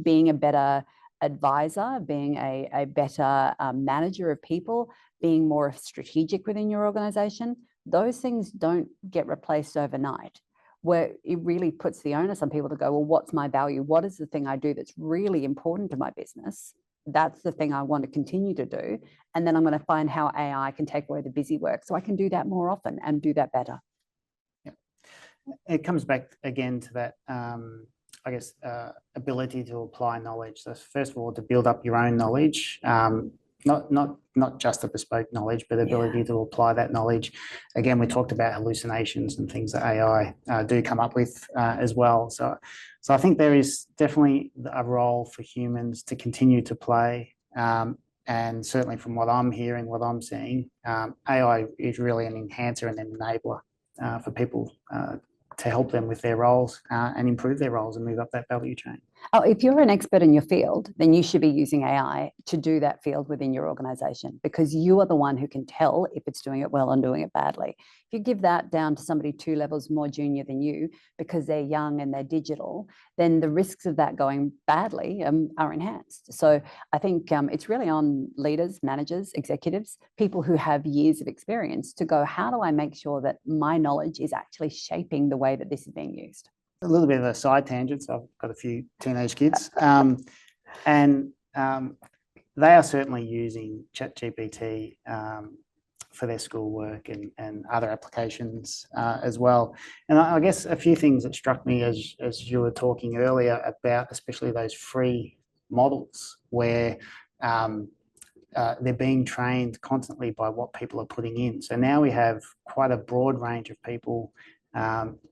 being a better advisor, being a better manager of people, being more strategic within your organization, those things don't get replaced overnight. Where it really puts the onus on people to go, well, what's my value? What is the thing I do that's really important to my business? That's the thing I want to continue to do. And then I'm going to find how AI can take away the busy work so I can do that more often and do that better. Yeah. It comes back again to that, I guess, ability to apply knowledge. So first of all, to build up your own knowledge, not just a bespoke knowledge, but ability to apply that knowledge. Again, we talked about hallucinations and things that AI do come up with as well. So I think there is definitely a role for humans to continue to play. And certainly from what I'm hearing, what I'm seeing, AI is really an enhancer and an enabler for people to help them with their roles and improve their roles and move up that value chain. Oh, if you're an expert in your field, then you should be using AI to do that field within your organization, because you are the one who can tell if it's doing it well and doing it badly. If you give that down to somebody 2 levels more junior than you because they're young and they're digital, then the risks of that going badly are enhanced. So I think it's really on leaders, managers, executives, people who have years of experience to go, how do I make sure that my knowledge is actually shaping the way that this is being used? A little bit of a side tangent. So I've got a few teenage kids, and they are certainly using ChatGPT for their schoolwork and other applications as well. And I guess a few things that struck me as you were talking earlier about, especially those free models where they're being trained constantly by what people are putting in. So now we have quite a broad range of people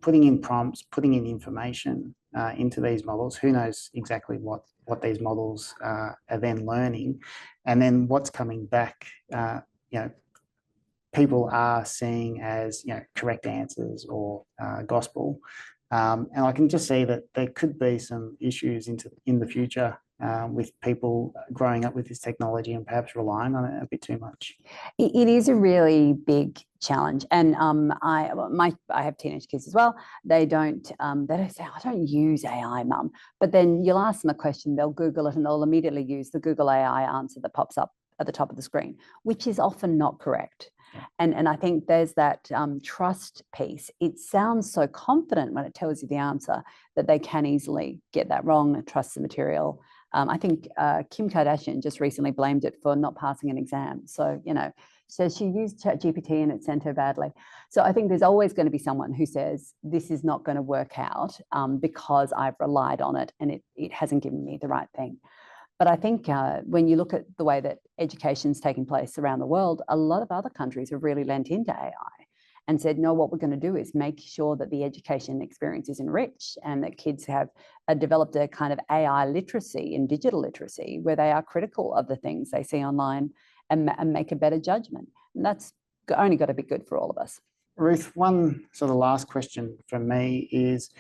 putting in prompts, putting in information into these models. Who knows exactly what these models are then learning, and then what's coming back, people are seeing as correct answers or gospel. And I can just see that there could be some issues in the future with people growing up with this technology and perhaps relying on it a bit too much. It is a really big challenge, and I have teenage kids as well. They don't say, I don't use AI, mum. But then you'll ask them a question, they'll Google it, and they'll immediately use the Google AI answer that pops up at the top of the screen, which is often not correct. And I think there's that trust piece. It sounds so confident when it tells you the answer that they can easily get that wrong and trust the material. I think Kim Kardashian just recently blamed it for not passing an exam. So, so she used ChatGPT and it sent her badly. So I think there's always going to be someone who says, this is not going to work out because I've relied on it and it hasn't given me the right thing. But I think when you look at the way that education's taking place around the world, a lot of other countries have really lent into AI and said, no, what we're going to do is make sure that the education experience is enriched and that kids have developed a kind of AI literacy and digital literacy where they are critical of the things they see online and make a better judgment. And that's only got to be good for all of us. Ruth, one sort of last question from me is,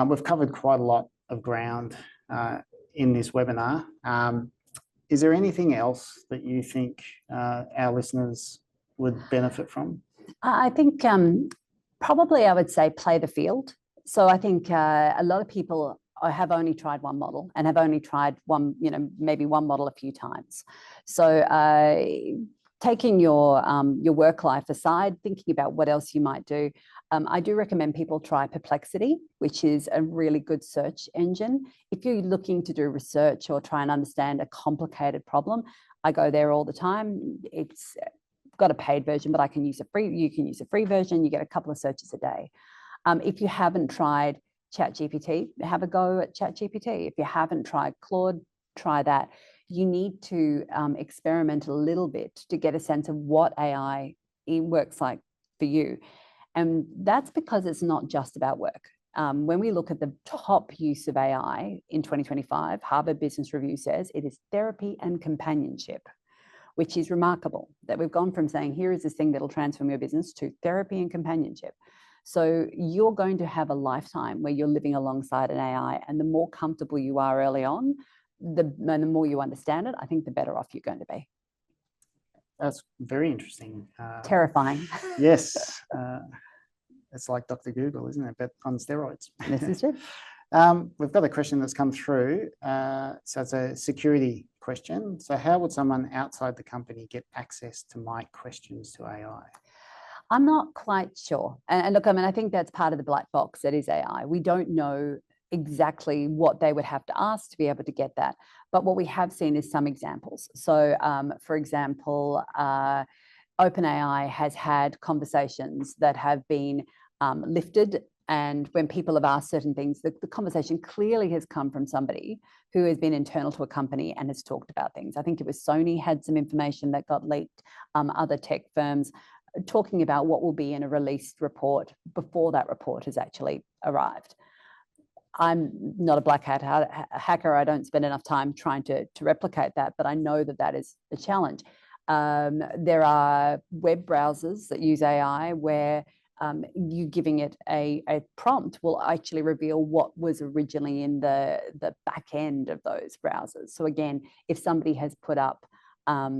we've covered quite a lot of ground in this webinar. Is there anything else that you think our listeners would benefit from? I think probably I would say play the field. So I think a lot of people have only tried one model and have only tried one, maybe one model a few times. So taking your work life aside, thinking about what else you might do, I do recommend people try Perplexity, which is a really good search engine. If you're looking to do research or try and understand a complicated problem, I go there all the time. It's got a paid version, but you can use a free version. You get a couple of searches a day. If you haven't tried ChatGPT, have a go at ChatGPT. If you haven't tried Claude, try that. You need to experiment a little bit to get a sense of what AI works like for you. And that's because it's not just about work. When we look at the top use of AI in 2025, Harvard Business Review says it is therapy and companionship, which is remarkable that we've gone from saying, here is this thing that'll transform your business to therapy and companionship. So you're going to have a lifetime where you're living alongside an AI, and the more comfortable you are early on, the more you understand it, I think the better off you're going to be. That's very interesting. Terrifying. Yes. It's like Dr. Google, isn't it? But on steroids. This is true. We've got a question that's come through. So it's a security question. So how would someone outside the company get access to my questions to AI? I'm not quite sure. And look, I think that's part of the black box that is AI. We don't know exactly what they would have to ask to be able to get that. But what we have seen is some examples. So, for example, OpenAI has had conversations that have been lifted, and when people have asked certain things, the conversation clearly has come from somebody who has been internal to a company and has talked about things. I think it was Sony had some information that got leaked, other tech firms talking about what will be in a released report before that report has actually arrived. I'm not a black hat hacker. I don't spend enough time trying to replicate that, but I know that that is a challenge. There are web browsers that use AI where you giving it a prompt will actually reveal what was originally in the back end of those browsers. So again, if somebody has put up a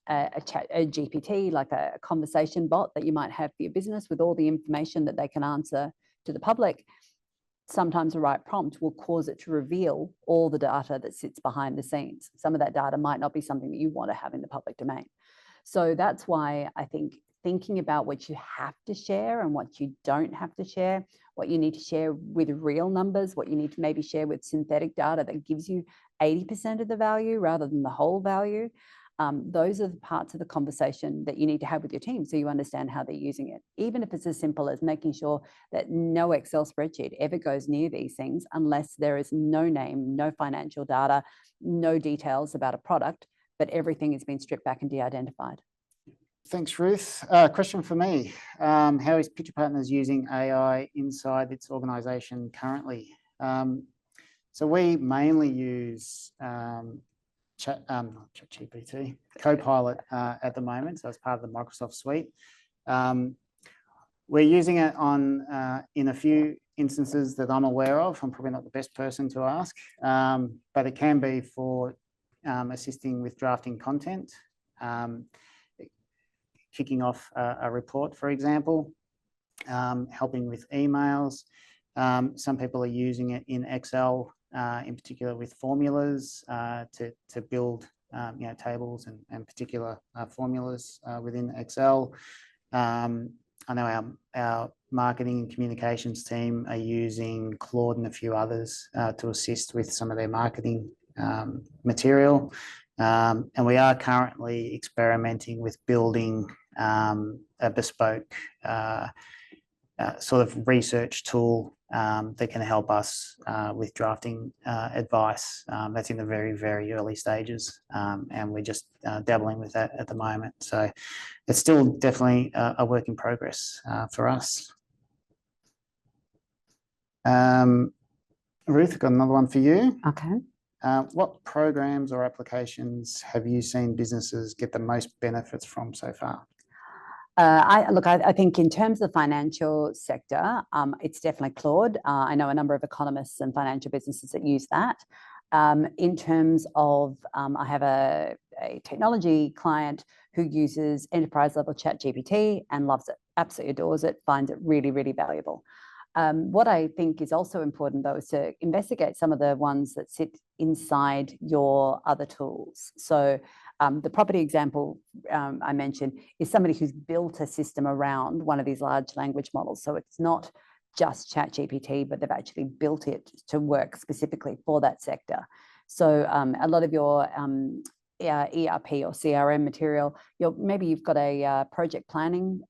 GPT, like a conversation bot that you might have for your business with all the information that they can answer to the public, sometimes the right prompt will cause it to reveal all the data that sits behind the scenes. Some of that data might not be something that you want to have in the public domain. So that's why I think thinking about what you have to share and what you don't have to share, what you need to share with real numbers, what you need to maybe share with synthetic data that gives you 80% of the value rather than the whole value. Those are the parts of the conversation that you need to have with your team so you understand how they're using it. Even if it's as simple as making sure that no Excel spreadsheet ever goes near these things unless there is no name, no financial data, no details about a product, but everything has been stripped back and de-identified. Thanks, Ruth. Question for me. How is Pitcher Partners using AI inside its organisation currently? So we mainly use ChatGPT, Copilot at the moment, so it's part of the Microsoft suite. We're using it in a few instances that I'm aware of. I'm probably not the best person to ask, but it can be for assisting with drafting content, kicking off a report, for example, helping with emails. Some people are using it in Excel, in particular with formulas to build tables and particular formulas within Excel. I know our marketing and communications team are using Claude and a few others to assist with some of their marketing material. And we are currently experimenting with building a bespoke sort of research tool that can help us with drafting advice. That's in the very, very early stages, and we're just dabbling with that at the moment. So it's still definitely a work in progress for us. Ruth, got another one for you. Okay. What programs or applications have you seen businesses get the most benefits from so far? I think in terms of the financial sector, it's definitely Claude. I know a number of economists and financial businesses that use that. In terms of, I have a technology client who uses enterprise level ChatGPT and loves it, absolutely adores it, finds it really, really valuable. What I think is also important, though, is to investigate some of the ones that sit inside your other tools. So the property example I mentioned is somebody who's built a system around one of these large language models. So it's not just ChatGPT, but they've actually built it to work specifically for that sector. So a lot of your ERP or CRM material, maybe you've got a project planning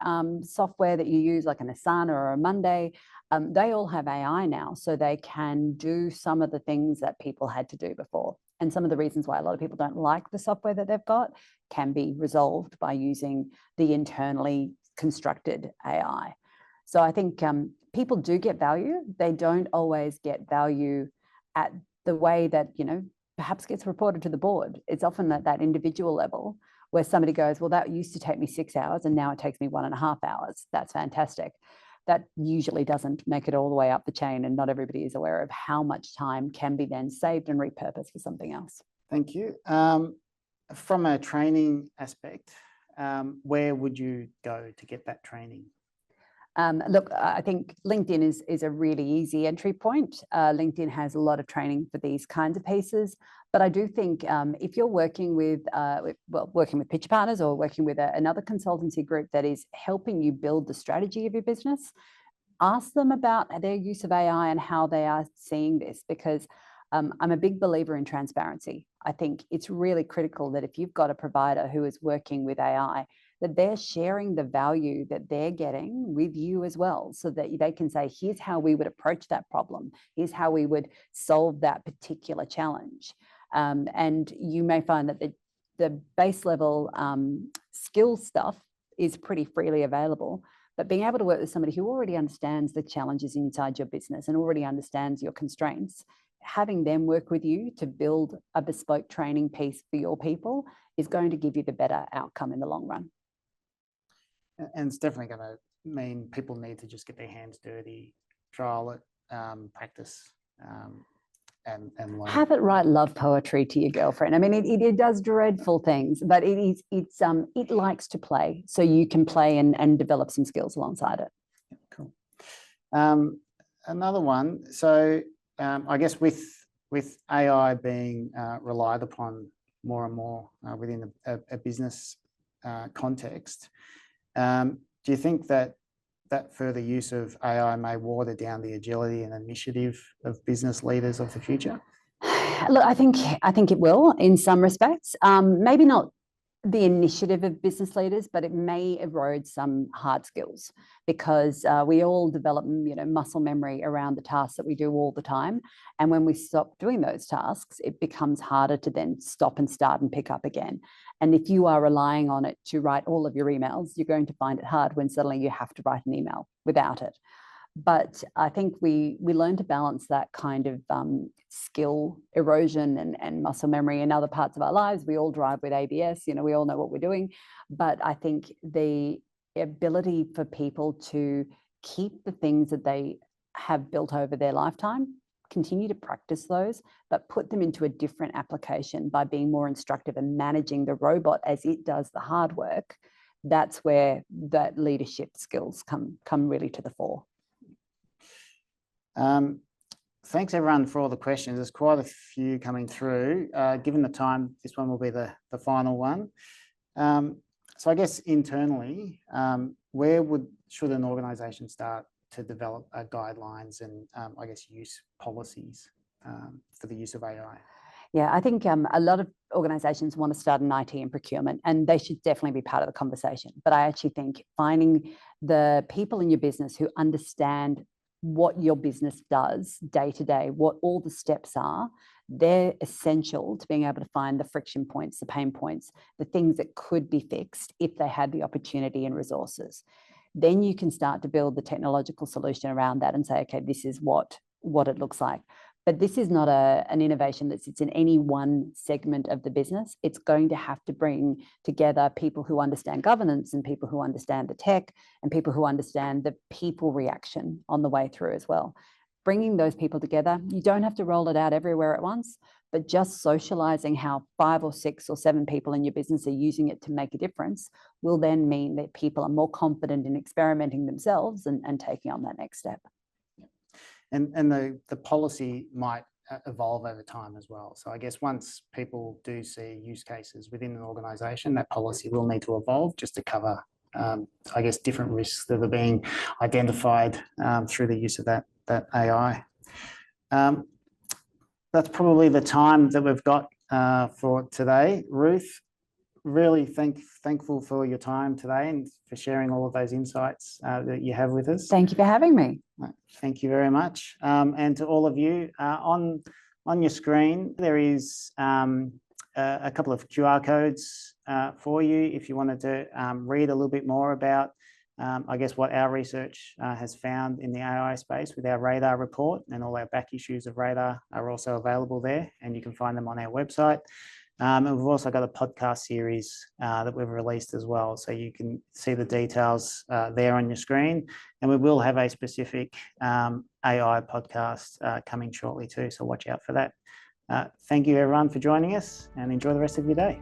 software that you use, like an Asana or a Monday. They all have AI now, so they can do some of the things that people had to do before. And some of the reasons why a lot of people don't like the software that they've got can be resolved by using the internally constructed AI. So I think people do get value. They don't always get value at the way that, perhaps gets reported to the board. It's often at that individual level where somebody goes, well, that used to take me 6 hours and now it takes me 1.5 hours. That's fantastic. That usually doesn't make it all the way up the chain, and not everybody is aware of how much time can be then saved and repurposed for something else. Thank you. From a training aspect, where would you go to get that training? Look, I think LinkedIn is a really easy entry point. LinkedIn has a lot of training for these kinds of pieces. But I do think if you're working with Pitcher Partners or working with another consultancy group that is helping you build the strategy of your business, ask them about their use of AI and how they are seeing this, because I'm a big believer in transparency. I think it's really critical that if you've got a provider who is working with AI, that they're sharing the value that they're getting with you as well, so that they can say, here's how we would approach that problem. Here's how we would solve that particular challenge. And you may find that the base level skill stuff is pretty freely available, but being able to work with somebody who already understands the challenges inside your business and already understands your constraints, having them work with you to build a bespoke training piece for your people is going to give you the better outcome in the long run. And it's definitely going to mean people need to just get their hands dirty, trial it, practice, and learn. Have it write love poetry to your girlfriend. I mean, it does dreadful things, but it likes to play, so you can play and develop some skills alongside it. Cool. Another one. So I guess with AI being relied upon more and more within a business context, do you think that further use of AI may water down the agility and initiative of business leaders of the future? Look, I think it will in some respects. Maybe not the initiative of business leaders, but it may erode some hard skills, because we all develop, muscle memory around the tasks that we do all the time. And when we stop doing those tasks, it becomes harder to then stop and start and pick up again. And if you are relying on it to write all of your emails, you're going to find it hard when suddenly you have to write an email without it. But I think we learn to balance that kind of skill erosion and muscle memory in other parts of our lives. We all drive with ABS, we all know what we're doing. But I think the ability for people to keep the things that they have built over their lifetime, continue to practice those, but put them into a different application by being more instructive and managing the robot as it does the hard work, that's where that leadership skills come really to the fore. Thanks everyone for all the questions. There's quite a few coming through. Given the time, this one will be the final one. So I guess internally, where should an organisation start to develop guidelines and I guess use policies for the use of AI? Yeah, I think a lot of organisations want to start in IT and procurement, and they should definitely be part of the conversation. But I actually think finding the people in your business who understand what your business does day to day, what all the steps are, they're essential to being able to find the friction points, the pain points, the things that could be fixed if they had the opportunity and resources. Then you can start to build the technological solution around that and say, okay, this is what it looks like. But this is not an innovation that sits in any one segment of the business. It's going to have to bring together people who understand governance and people who understand the tech and people who understand the people reaction on the way through as well. Bringing those people together, you don't have to roll it out everywhere at once, but just socializing how 5 or 6 or 7 people in your business are using it to make a difference will then mean that people are more confident in experimenting themselves and taking on that next step. And the policy might evolve over time as well. So I guess once people do see use cases within an organisation, that policy will need to evolve just to cover, I guess, different risks that are being identified through the use of that AI. That's probably the time that we've got for today. Ruth, really thankful for your time today and for sharing all of those insights that you have with us. Thank you for having me. Thank you very much. And to all of you, on your screen, there is a couple of QR codes for you if you wanted to read a little bit more about, I guess, what our research has found in the AI space with our Radar report, and all our back issues of Radar are also available there, and you can find them on our website. And we've also got a podcast series that we've released as well. So you can see the details there on your screen. And we will have a specific AI podcast coming shortly too. So watch out for that. Thank you everyone for joining us, and enjoy the rest of your day.